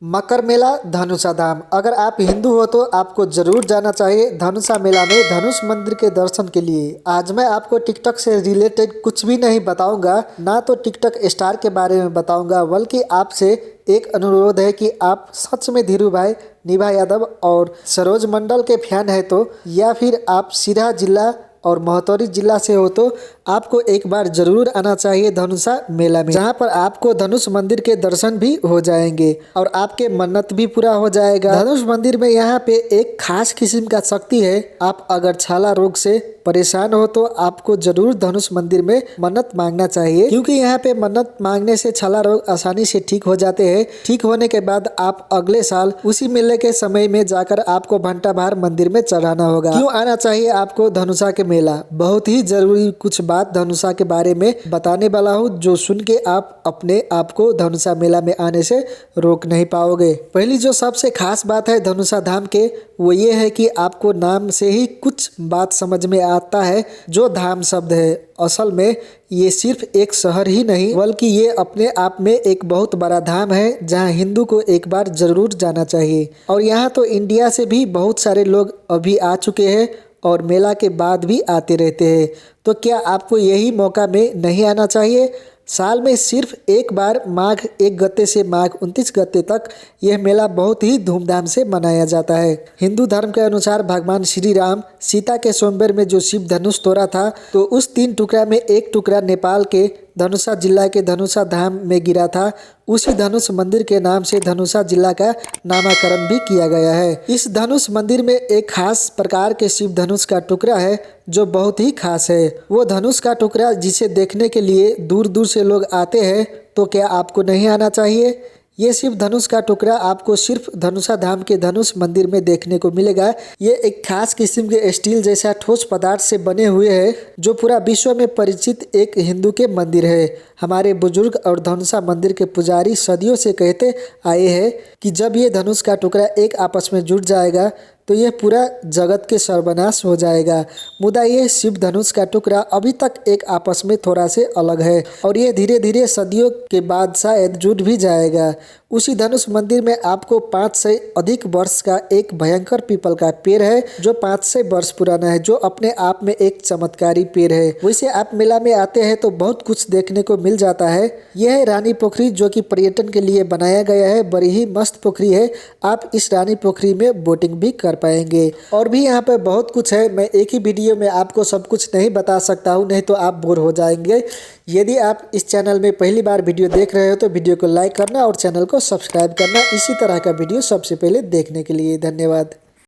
मकर मेला धनुषा धाम। अगर आप हिंदू हो तो आपको जरूर जाना चाहिए धनुषा मेला में धनुष मंदिर के दर्शन के लिए। आज मैं आपको टिकटॉक से रिलेटेड कुछ भी नहीं बताऊंगा, ना तो टिकटॉक स्टार के बारे में बताऊंगा, बल्कि आपसे एक अनुरोध है कि आप सच में धीरू भाई, निभा यादव और सरोज मंडल के फैन है तो, या फिर आप सीधा जिला और महोत्तरी जिला से हो तो आपको एक बार जरूर आना चाहिए धनुषा मेला में, जहां पर आपको धनुष मंदिर के दर्शन भी हो जाएंगे और आपके मन्नत भी पूरा हो जाएगा। धनुष मंदिर में यहाँ पे एक खास किस्म का शक्ति है। आप अगर छाला रोग से परेशान हो तो आपको जरूर धनुष मंदिर में मन्नत मांगना चाहिए, क्योंकि यहाँ पे मन्नत मांगने से छाला रोग आसानी से ठीक हो जाते हैं। ठीक होने के बाद आप अगले साल उसी मेले के समय में जाकर आपको घंटा बाहर मंदिर में चढ़ाना होगा। क्यों आना चाहिए आपको धनुषा के मेला? बहुत ही जरूरी कुछ बात धनुषा के बारे में बताने वाला हूँ, जो सुन के आप अपने आप को धनुषा मेला में आने से रोक नहीं पाओगे। पहली जो सबसे खास बात है धनुषा धाम के, वो ये है कि आपको नाम से ही कुछ बात समझ में आता है। जो धाम शब्द है, असल में ये सिर्फ एक शहर ही नहीं, बल्कि ये अपने आप में एक बहुत बड़ा धाम है, जहां हिंदू को एक बार जरूर जाना चाहिए। और यहाँ तो इंडिया से भी बहुत सारे लोग अभी आ चुके हैं और मेला के बाद भी आते रहते हैं। तो क्या आपको यही मौका में नहीं आना चाहिए? साल में सिर्फ एक बार माघ 1 गते से माघ 29 गते तक यह मेला बहुत ही धूमधाम से मनाया जाता है। हिंदू धर्म के अनुसार भगवान श्री राम सीता के स्वयंवर में जो शिव धनुष तोड़ा था, तो उस 3 टुकड़ा में एक टुकड़ा नेपाल के धनुषा जिला के धनुषा धाम में गिरा था। उसी धनुष मंदिर के नाम से धनुषा जिला का नामकरण भी किया गया है। इस धनुष मंदिर में एक खास प्रकार के शिव धनुष का टुकड़ा है जो बहुत ही खास है। वो धनुष का टुकड़ा जिसे देखने के लिए दूर दूर से लोग आते हैं। तो क्या आपको नहीं आना चाहिए? ये शिव धनुष का टुकड़ा आपको सिर्फ धनुषा धाम के धनुष मंदिर में देखने को मिलेगा। ये एक खास किस्म के स्टील जैसा ठोस पदार्थ से बने हुए हैं, जो पूरा विश्व में परिचित एक हिंदू के मंदिर है। हमारे बुजुर्ग और धनुषा मंदिर के पुजारी सदियों से कहते आए हैं कि जब ये धनुष का टुकड़ा एक आपस में जुड़ जाएगा तो यह पूरा जगत के सर्वनाश हो जाएगा। मुदा ये शिव धनुष का टुकड़ा अभी तक एक आपस में थोड़ा से अलग है और ये धीरे धीरे सदियों के बाद शायद जुड़ भी जाएगा। उसी धनुष मंदिर में आपको 5 से अधिक वर्ष का एक भयंकर पीपल का पेड़ है, जो 5 से वर्ष पुराना है, जो अपने आप में एक चमत्कारी पेड़ है। वैसे आप मेला में आते हैं तो बहुत कुछ देखने को मिल जाता है। यह है रानी पोखरी, जो कि पर्यटन के लिए बनाया गया है। बड़ी ही मस्त पोखरी है। आप इस रानी पोखरी में बोटिंग भी कर पाएंगे। और भी यहाँ पे बहुत कुछ है। मैं एक ही वीडियो में आपको सब कुछ नहीं बता सकता हूँ, नहीं तो आप बोर हो जाएंगे। यदि आप इस चैनल में पहली बार वीडियो देख रहे हो तो वीडियो को लाइक करना और चैनल को सब्सक्राइब करना, इसी तरह का वीडियो सबसे पहले देखने के लिए। धन्यवाद।